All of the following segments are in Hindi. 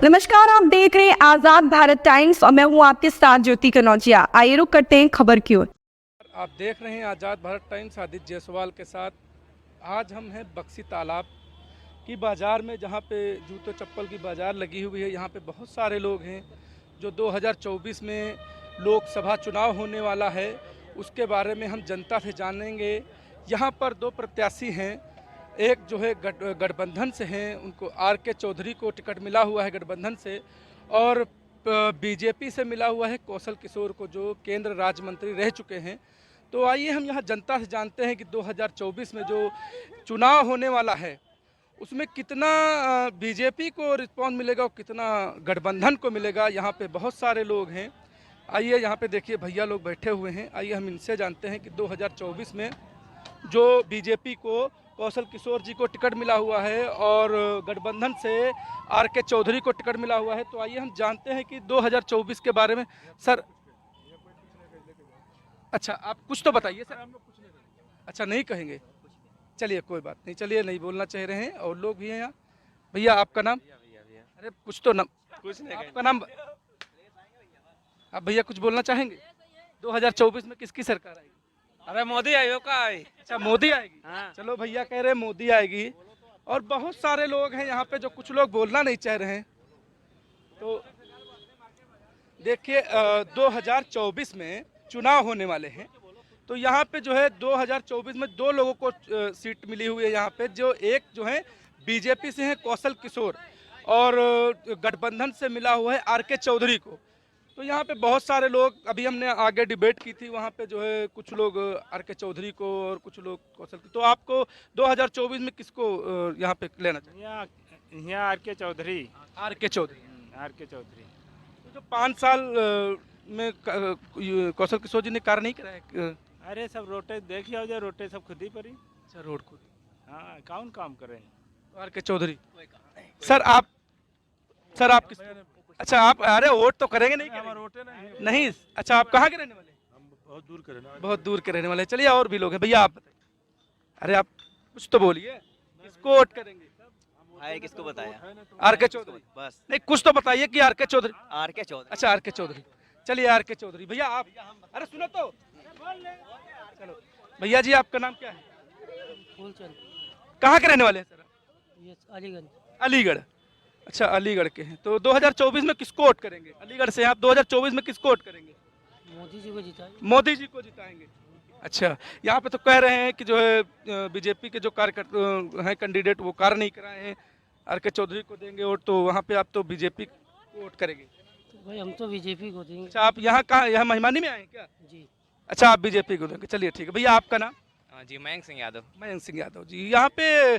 नमस्कार, आप देख रहे हैं आजाद भारत टाइम्स और मैं हूं आपके साथ ज्योति कनौजिया। आइए रुक करते हैं खबर की ओर। आप देख रहे हैं आज़ाद भारत टाइम्स आदित्य जायसवाल के साथ। आज हम हैं बक्सी तालाब की बाज़ार में, जहाँ पे जूते चप्पल की बाज़ार लगी हुई है। यहाँ पे बहुत सारे लोग हैं जो 2024 में लोकसभा चुनाव होने वाला है, उसके बारे में हम जनता से जानेंगे। यहाँ पर दो प्रत्याशी हैं, एक जो है गठबंधन से हैं, उनको आर.के. चौधरी को टिकट मिला हुआ है गठबंधन से, और बीजेपी से मिला हुआ है कौशल किशोर को, जो केंद्र राज्य मंत्री रह चुके हैं। तो आइए हम यहाँ जनता से जानते हैं कि 2024 में जो चुनाव होने वाला है उसमें कितना बीजेपी को रिस्पॉन्स मिलेगा और कितना गठबंधन को मिलेगा। यहाँ पे बहुत सारे लोग हैं। आइए यहाँ पे देखिए भैया लोग बैठे हुए हैं। आइए हम इनसे जानते हैं कि 2024 में जो बीजेपी को कौशल किशोर जी को टिकट मिला हुआ है और गठबंधन से आर.के. चौधरी को टिकट मिला हुआ है, तो आइए हम जानते हैं कि 2024 के बारे में। सर, अच्छा आप कुछ तो बताइए सर। अच्छा नहीं कहेंगे, चलिए कोई बात नहीं, चलिए नहीं बोलना चाह रहे हैं और लोग भी हैं यहाँ। भैया आपका नाम? अरे कुछ तो नाम, कुछ नहीं आपका नाम। आप भैया कुछ बोलना चाहेंगे? 2024 में किसकी सरकार आएगी? अरे मोदी आयो का आई। अच्छा मोदी आएगी। हाँ। चलो भैया कह रहे हैं मोदी आएगी, और बहुत सारे लोग हैं यहाँ पे जो कुछ लोग बोलना नहीं चाह रहे हैं। तो देखिए 2024 में चुनाव होने वाले हैं, तो यहाँ पे जो है 2024 में दो लोगों को सीट मिली हुई है यहाँ पे। जो एक जो है बीजेपी से हैं कौशल किशोर, और गठबंधन से मिला हुआ है आर.के. चौधरी को। तो यहाँ पे बहुत सारे लोग, अभी हमने आगे डिबेट की थी, वहाँ पे जो है कुछ लोग आर.के. चौधरी को और कुछ लोग कौशल। तो आपको 2024 में किसको यहाँ पे लेना चाहिए? यहाँ R K. Chaudhary. R K. Chaudhary. R K. Chaudhary. तो जो 5 साल में कौशल किशोर जी ने कार्य नहीं कराया। अरे सब रोटे देखिए हो जाए, रोटे सब खुद ही परी। अच्छा रोड को। हाँ कौन काम करे। आर.के. चौधरी। सर आप किस? अच्छा आप, अरे वोट तो करेंगे नहीं करेंगे? रोटे नहीं। नहीं। अच्छा आप कहाँ के रहने वाले? हम बहुत दूर करे ना। बहुत दूर के रहने वाले। चलिए और भी लोग हैं। भैया आप बताइए। अरे आप कुछ तो बोलिए, किसको वोट करेंगे? आए किसको बताया? आर.के. चौधरी। बस नहीं कुछ तो बताइए कि आर.के. चौधरी। आर.के. चौधरी। अच्छा आर.के. चौधरी। चलिए आर.के. चौधरी। भैया आप, अरे सुनो तो, चलो भैया जी आपका नाम क्या है? फूलचंद। कहाँ के रहने वाले हैं सर? ये अलीगंज। अलीगढ़। अच्छा अलीगढ़ के हैं। तो 2024 में किसको वोट करेंगे? अलीगढ़ से आप 2024 में किसको वोट करेंगे? मोदी जी को जिताए। मोदी जी को जिताएंगे। अच्छा, यहाँ पे तो कह रहे हैं कि जो है बीजेपी के जो कार्यकर्ता हैं कैंडिडेट, वो कार्य नहीं कराए हैं, आर.के. चौधरी को देंगे वोट। तो वहाँ पे आप तो बीजेपी को वोट करेंगे? तो भाई हम तो बीजेपी को देंगे। अच्छा आप यहाँ कहाँ, यहाँ महिमानी में आए हैं क्या? जी। अच्छा आप बीजेपी को देंगे, चलिए ठीक है। भैया आपका नाम? जी मयंक सिंह यादव। मयंक सिंह यादव जी। यहाँ पे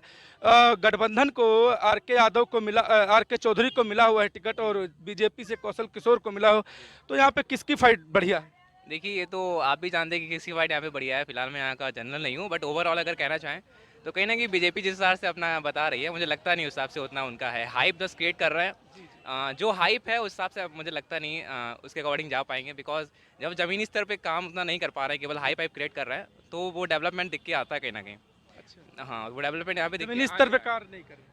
गठबंधन को आर.के. चौधरी को मिला हुआ है टिकट, और बीजेपी से कौशल किशोर को मिला हो, तो यहाँ पे किसकी फाइट बढ़िया है? देखिए ये तो आप भी जानते हैं कि किसी फाइट यहाँ पे बढ़िया है। फिलहाल मैं यहाँ का जनरल नहीं हूँ, बट ओवरऑल अगर कहना चाहें तो कहीं ना कहीं बीजेपी जिस हिसाब से अपना बता रही है, मुझे लगता नहीं उस हिसाब से उतना उनका है। हाइप बस क्रिएट कर रहे हैं। जो हाइप है उस हिसाब से मुझे लगता नहीं उसके अकॉर्डिंग जा पाएंगे, बिकॉज जब ज़मीनी स्तर पे काम उतना नहीं कर पा रहे हैं, केवल हाइप क्रिएट कर रहे हैं, तो वो डेवलपमेंट दिख के आता है कहीं ना कहीं। अच्छा, हाँ वो डेवलपमेंट यहाँ पे जमीनी स्तर पे कार्य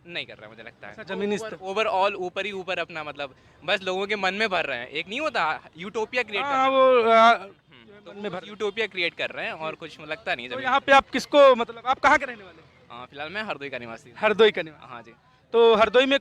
नहीं कर रहा है मुझे लगता है। अच्छा, जमीनी स्तर। ओवरऑल ऊपर ही ऊपर अपना मतलब बस लोगों के मन में भर रहे हैं। एक नहीं होता यूटोपिया क्रिएट हाँ वो मन में भर, यूटोपिया क्रिएट कर रहे हैं और कुछ लगता नहीं है। तो यहाँ पे आप किसको, मतलब आप कहाँ के रहने वाले? फिलहाल मैं हरदोई का निवासी। हरदोई का निवासी। हाँ जी। तो हरदोई में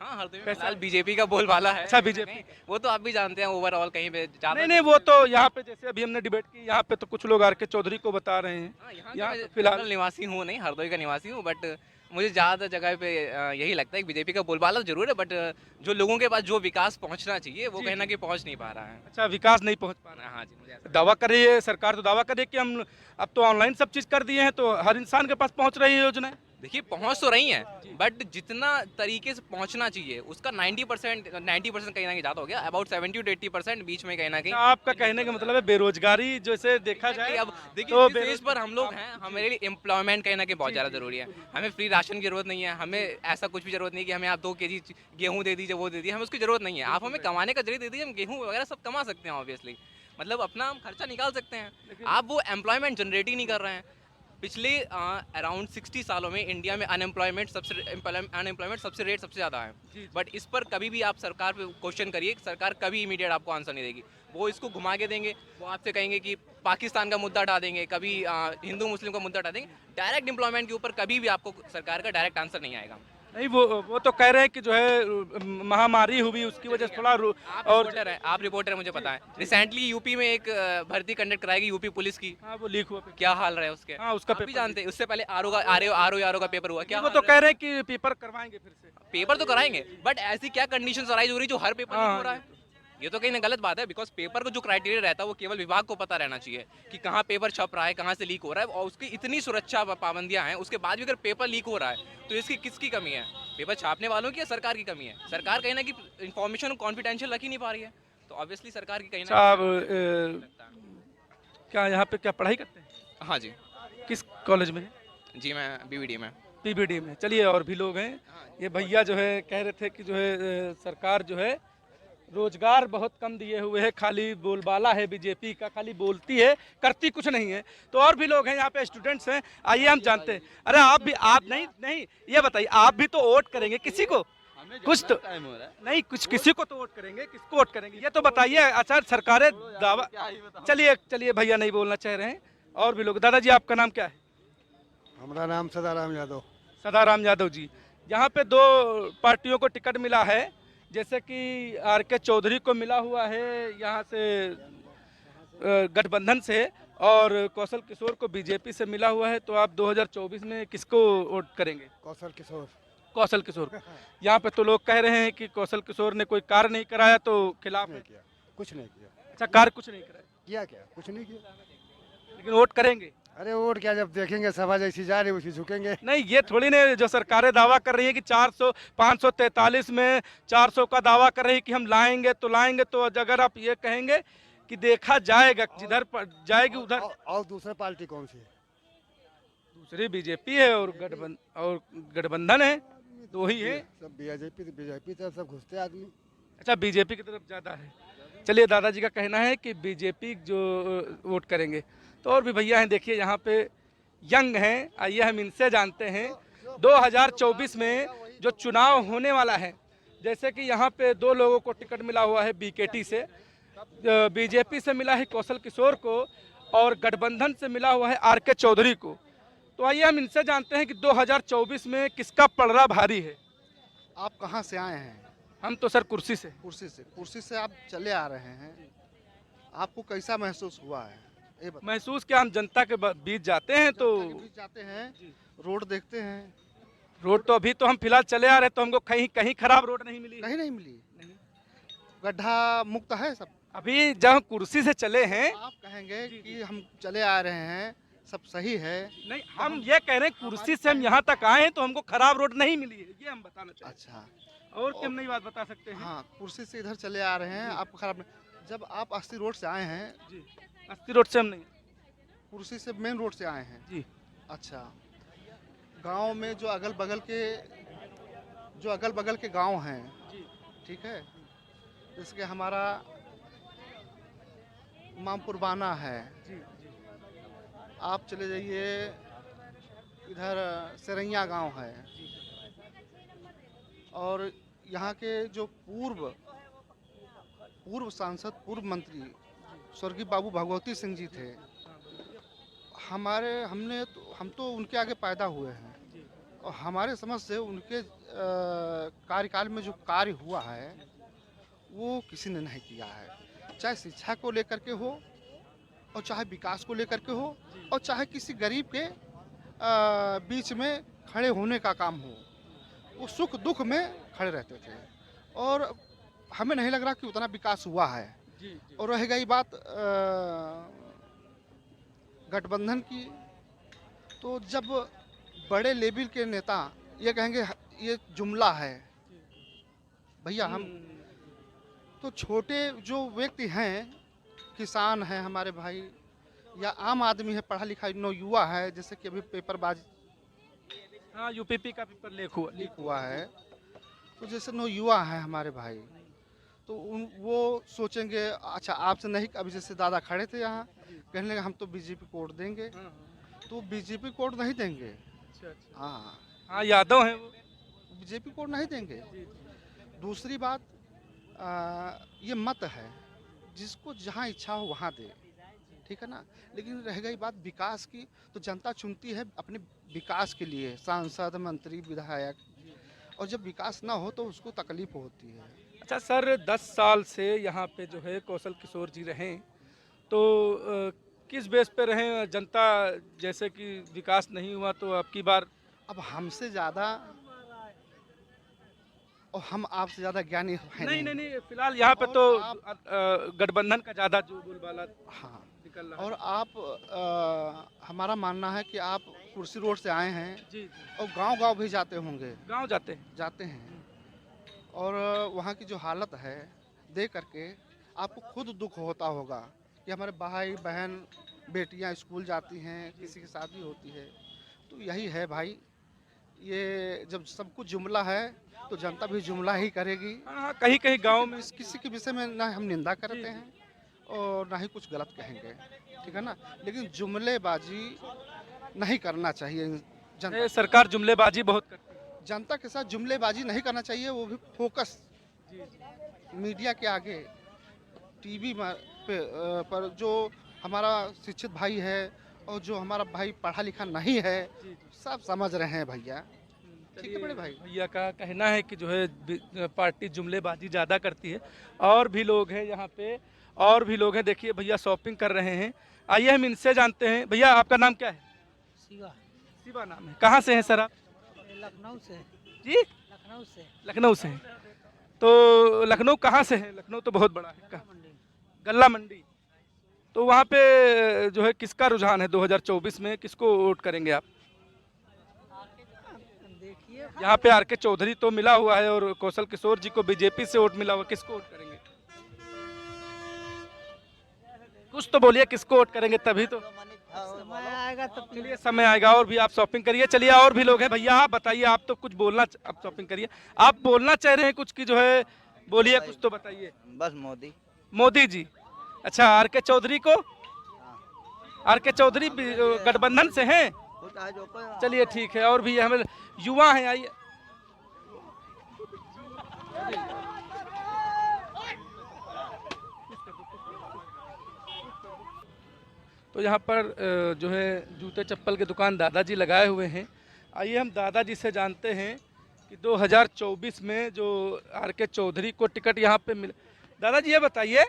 हाँ हरदोई में फिलहाल बीजेपी का बोलबाला है। अच्छा बीजेपी। वो तो आप भी जानते हैं ओवरऑल कहीं पे ज्यादा नहीं वो तो यहाँ पे जैसे अभी हमने डिबेट की, यहाँ पे तो कुछ लोग आर.के. चौधरी को बता रहे हैं। यहाँ फिलहाल निवासी हूँ नहीं, हरदोई का निवासी हूँ, बट मुझे ज़्यादा जगह पे यही लगता है कि बीजेपी का बोलबाला जरूर है, बट जो लोगों के पास जो विकास पहुँचना चाहिए वो कहीं ना कहीं पहुँच नहीं पा रहा है। अच्छा विकास नहीं पहुँच पा रहा है। हाँ जी, मुझे दावा कर रही है सरकार, तो दावा कर रही है कि हम अब तो ऑनलाइन सब चीज़ कर दिए हैं, तो हर इंसान के पास पहुँच रही है योजनाएं। देखिए पहुंच तो रही हैं, बट जितना तरीके से पहुंचना चाहिए उसका 90% कहीं ना कहीं ज़्यादा हो गया। अबाउट 70 to 80% बीच में कहीं ना कहीं। आपका कहने का मतलब है बेरोजगारी जैसे देखा जाए, अब देखिए जिस स्टेज पर हम लोग हैं, हमारे लिए एम्प्लॉयमेंट कहीं ना कहीं बहुत ज़्यादा जरूरी है। हमें फ्री राशन की जरूरत नहीं है, हमें ऐसा कुछ भी जरूरत नहीं कि हमें आप 2 kg गेहूँ दे दीजिए, वो दे दीजिए, हमें उसकी जरूरत नहीं है। आप हमें कमाने का जरिए दे दीजिए, हम गेहूँ वगैरह सब कमा सकते हैं ऑब्वियसली, मतलब अपना हम खर्चा निकाल सकते हैं। आप वो एम्प्लॉयमेंट जनरेट ही नहीं कर रहे हैं। पिछले अराउंड 60 सालों में इंडिया में अनएम्प्लॉयमेंट सबसे रेट सबसे ज़्यादा है। बट इस पर कभी भी आप सरकार पे क्वेश्चन करिए, सरकार कभी इमीडिएट आपको आंसर नहीं देगी। वो इसको घुमा के देंगे, वो आपसे कहेंगे कि पाकिस्तान का मुद्दा उठा देंगे, कभी हिंदू मुस्लिम का मुद्दा उठा देंगे। डायरेक्ट एम्प्लॉयमेंट के ऊपर कभी भी आपको सरकार का डायरेक्ट आंसर नहीं आएगा। नहीं, वो तो कह रहे हैं कि जो है महामारी हुई उसकी वजह से थोड़ा और आप रिपोर्टर हैं, मुझे पता है। रिसेंटली यूपी में एक भर्ती कंडक्ट कराएगी यूपी पुलिस की। हाँ, वो लीक हुआ पेपर। क्या हाल रहा है उसके? हाँ, उसका आप भी पेपर जानते हैं। उससे पहले आरओ का पेपर हुआ। क्या वो हाल तो रहा है? कह रहे हैं कि पेपर करवाएंगे फिर से। पेपर तो कराएंगे, बट ऐसी क्या कंडीशंस अराइज हो रही जो हर पेपर लीक हाँ, हो रहा है? ये तो कहीं ना गलत बात है। बिकॉज पेपर को जो क्राइटेरिया रहता है वो केवल विभाग को पता रहना चाहिए कि कहाँ पेपर छप रहा है, कहाँ से लीक हो रहा है। और उसकी इतनी सुरक्षा पाबंदियां हैं, उसके बाद भी अगर पेपर लीक हो रहा है तो इसकी किसकी कमी है? पेपर छापने वालों की या सरकार की कमी है? सरकार कहीं ना कि इन्फॉर्मेशन कॉन्फिडेंशियल रख ही नहीं पा रही है, तो ऑब्वियसली सरकार की कहीं ना अच्छा, आप कहीं क्या यहाँ पे क्या पढ़ाई करते हैं? हाँ जी। किस कॉलेज में? जी मैं बीबीडी में। पीबीडी में। चलिए, और भी लोग हैं। ये भैया जो है कह रहे थे कि जो है सरकार जो है रोजगार बहुत कम दिए हुए है, खाली बोलबाला है बीजेपी का, खाली बोलती है, करती कुछ नहीं है। तो और भी लोग हैं यहाँ पे, स्टूडेंट्स हैं, आइए हम जानते हैं। अरे आप नहीं, ये बताइए, आप भी तो वोट करेंगे किसी को? कुछ तो नहीं, कुछ किसी को तो वोट करेंगे, किसको वोट करेंगे ये तो बताइए। अच्छा, सरकारें दावा, चलिए भैया नहीं बोलना चाह रहे हैं। और भी लोग। दादाजी, आपका नाम क्या है? हमारा नाम सदाराम यादव। सदाराम यादव जी। यहाँ पे दो पार्टियों को टिकट मिला है, जैसे कि आर.के. चौधरी को मिला हुआ है यहाँ से गठबंधन से, और कौशल किशोर को बीजेपी से मिला हुआ है। तो आप 2024 में किसको वोट करेंगे? कौशल किशोर। कौशल किशोर को। यहाँ पे तो लोग कह रहे हैं कि कौशल किशोर ने कोई कार्य नहीं कराया, तो खिलाफ है। किया, कुछ नहीं किया। अच्छा, कार्य कुछ नहीं कराया? किया क्या? कुछ नहीं किया। लेकिन वोट करेंगे? अरे वोट क्या, जब देखेंगे सभा जैसी जा रही वैसी झुकेंगे। नहीं, ये थोड़ी ने जो सरकारें दावा कर रही है कि 543 में 400 का दावा कर रही है कि हम लाएंगे तो लाएंगे। तो अगर आप ये कहेंगे कि देखा जाएगा, जिधर जाएगी उधर। और दूसरा पार्टी कौन सी है? दूसरी बीजेपी है और गठबंधन है, दो ही है। सब बीजेपी तरफ सब घुसते आदमी। अच्छा, बीजेपी की तरफ ज़्यादा है। चलिए, दादाजी का कहना है कि बीजेपी जो वोट करेंगे। तो और भी भैया हैं, देखिए यहाँ पे यंग हैं, आइए हम इनसे जानते हैं 2024 में जो चुनाव होने वाला है। जैसे कि यहाँ पे दो लोगों को टिकट मिला हुआ है बीकेटी से, बीजेपी से मिला है कौशल किशोर को, और गठबंधन से मिला हुआ है आर.के. चौधरी को। तो आइए हम इनसे जानते हैं कि 2024 में किसका पलड़ा भारी है। आप कहाँ से आए हैं? हम तो सर कुर्सी से। कुर्सी से आप चले आ रहे हैं, आपको कैसा महसूस हुआ है? ये बताइए। महसूस क्या, हम जनता के बीच जाते हैं तो जनता के बीच जाते हैं, रोड देखते हैं। रोड तो अभी तो हम फिलहाल चले आ रहे हैं, तो हमको कहीं खराब रोड नहीं मिली। कहीं नहीं मिली। गड्ढा मुक्त है सब। अभी जब हम कुर्सी से चले हैं, आप कहेंगे कि हम चले आ रहे हैं, सब सही है। नहीं, हम ये कह रहे हैं कुर्सी से हम यहाँ तक आए हैं तो हमको खराब रोड नहीं मिली है, ये हम बताना चाहते अच्छा, हैं। और क्या हम नई बात बता सकते हैं? हाँ, कुर्सी से इधर चले आ रहे हैं, आपको खराब नहीं। जब आप 80 रोड से आए हैं, जी, 80 रोड से हम नहीं। कुर्सी से मेन रोड से आए हैं। जी। अच्छा, गांव में जो अगल बगल के गांव हैं, ठीक है, जैसे कि हमारा मामपुर बाना है, आप चले जाइए इधर सरैया गांव है, और यहाँ के जो पूर्व सांसद, पूर्व मंत्री स्वर्गीय बाबू भगवती सिंह जी थे, हम तो उनके आगे पैदा हुए हैं, और हमारे समझ से उनके कार्यकाल में जो कार्य हुआ है वो किसी ने नहीं किया है। चाहे शिक्षा को लेकर के हो, और चाहे विकास को लेकर के हो, और चाहे किसी गरीब के बीच में खड़े होने का काम हो, वो सुख दुख में खड़े रहते थे। और हमें नहीं लग रहा कि उतना विकास हुआ है। और रह गई बात गठबंधन की, तो जब बड़े लेवल के नेता ये कहेंगे ये जुमला है, भैया हम तो छोटे जो व्यक्ति हैं, किसान हैं हमारे भाई, या आम आदमी है, पढ़ा लिखा युवा है, जैसे कि अभी पेपरबाज, हाँ, यूपीपी का पेपर लीक हुआ है, तो जैसे युवा है हमारे भाई, तो वो सोचेंगे अच्छा आपसे नहीं, अभी जैसे दादा खड़े थे यहाँ, कहने लगे हम तो बीजेपी को वोट देंगे, तो बीजेपी को वोट नहीं देंगे। अच्छा अच्छा। हाँ, हाँ यादव हैं वो। बीजेपी को वोट नहीं देंगे। दूसरी बात, ये मत है, जिसको जहाँ इच्छा हो वहाँ दे, ठीक है ना। लेकिन रह गई बात विकास की, तो जनता चुनती है अपने विकास के लिए सांसद, मंत्री, विधायक, और जब विकास ना हो तो उसको तकलीफ होती है। अच्छा सर, 10 साल से यहाँ पे जो है कौशल किशोर जी रहें, तो किस बेस पे रहें? जनता जैसे कि विकास नहीं हुआ तो अब की बार अब हमसे ज़्यादा और हम आपसे ज़्यादा ज्ञानी है नहीं, फिलहाल यहाँ पे और तो गठबंधन का ज़्यादा जो बोलबाला हाँ, निकल रहा है। और आप हमारा मानना है कि आप कुर्सी रोड से आए हैं जी जी, और गांव-गांव भी जाते होंगे, गांव जाते हैं। और वहाँ की जो हालत है देख करके आपको खुद दुख होता होगा कि हमारे भाई बहन बेटियां स्कूल जाती हैं, किसी की शादी होती है। तो यही है भाई, ये जब सब कुछ जुमला है तो जनता भी जुमला ही करेगी। हाँ, कहीं कहीं गांव में किसी के विषय में ना हम निंदा करते हैं और ना ही कुछ गलत कहेंगे, ठीक है ना। लेकिन जुमलेबाजी नहीं करना चाहिए। जनता सरकार जुमलेबाजी बहुत करती है। जनता के साथ जुमलेबाजी नहीं करना चाहिए, वो भी फोकस मीडिया के आगे, टीवी पर जो हमारा शिक्षित भाई है और जो हमारा भाई पढ़ा लिखा नहीं है, सब समझ रहे हैं भैया, ठीक है बड़े भाई। भैया का कहना है कि जो है पार्टी जुमलेबाजी ज़्यादा करती है। और भी लोग हैं यहाँ पे, और भी लोग हैं। देखिए भैया शॉपिंग कर रहे हैं, आइए हम इनसे जानते हैं। भैया आपका नाम क्या है? शिवा। शिवा नाम है। कहाँ से हैं सर आप? लखनऊ से। जी, लखनऊ से। लखनऊ से हैं। तो लखनऊ कहाँ से है? लखनऊ तो बहुत बड़ा है। गल्ला मंडी। तो वहाँ पे जो है किसका रुझान है 2024 में? किसको वोट करेंगे आप? देखिए, यहाँ पे आरके चौधरी तो मिला हुआ है और कौशल किशोर जी को बीजेपी से वोट मिला हुआ, किसको वोट करेंगे? कुछ तो बोलिए, किसको वोट करेंगे? तभी तो समय आएगा तो चलिए, समय आएगा। और भी आप शॉपिंग करिए। चलिए, और भी लोग हैं। भैया आप बताइए, आप तो कुछ बोलना, आप शॉपिंग करिए, आप बोलना चाह रहे हैं कुछ की जो है, बोलिए कुछ तो बताइए। बस मोदी। मोदी जी। अच्छा, आरके चौधरी को? आरके चौधरी गठबंधन से हैं? चलिए ठीक है। और भी हमें युवा हैं, आइए। तो यहाँ पर जो है जूते चप्पल की दुकान दादाजी लगाए हुए हैं। आइए हम दादाजी से जानते हैं कि 2024 में जो आरके चौधरी को टिकट यहाँ पे मिला। दादाजी ये बताइए,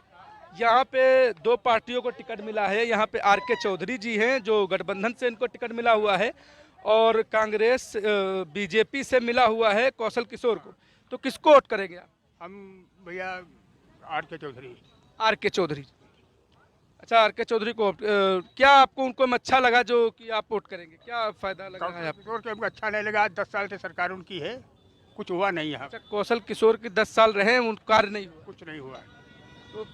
यहाँ पे 2 पार्टियों को टिकट मिला है। यहाँ पे आरके चौधरी जी हैं जो गठबंधन से इनको टिकट मिला हुआ है, और कांग्रेस बीजेपी से मिला हुआ है कौशल किशोर को। तो किसको वोट करेंगे आप? हम भैया आरके चौधरी। आरके चौधरी। अच्छा, आरके चौधरी को क्या आपको उनको में अच्छा लगा जो कि आप वोट करेंगे? क्या फायदा लगा है आपको? किशोर के हमको अच्छा नहीं लगा। 10 साल से सरकार उनकी है, कुछ हुआ नहीं यहाँ। अच्छा, कौशल किशोर की 10 साल रहे, उन कार्य नहीं हुआ। कुछ नहीं हुआ। तो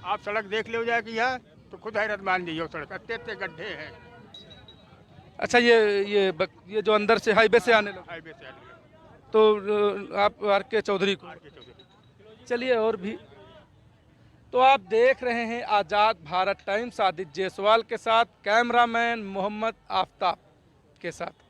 आप सड़क देख ले जाएगी यहाँ तो खुद हैरत मान जाइए। सड़क इतने गड्ढे हैं। अच्छा, ये जो अंदर से हाईवे से आने लगा, हाईवे से आने तो आप आरके चौधरी को। आरके चौधरी। चलिए, और भी। तो आप देख रहे हैं आज़ाद भारत टाइम्स, आदित्य जायसवाल के साथ, कैमरामैन मोहम्मद आफ्ताब के साथ।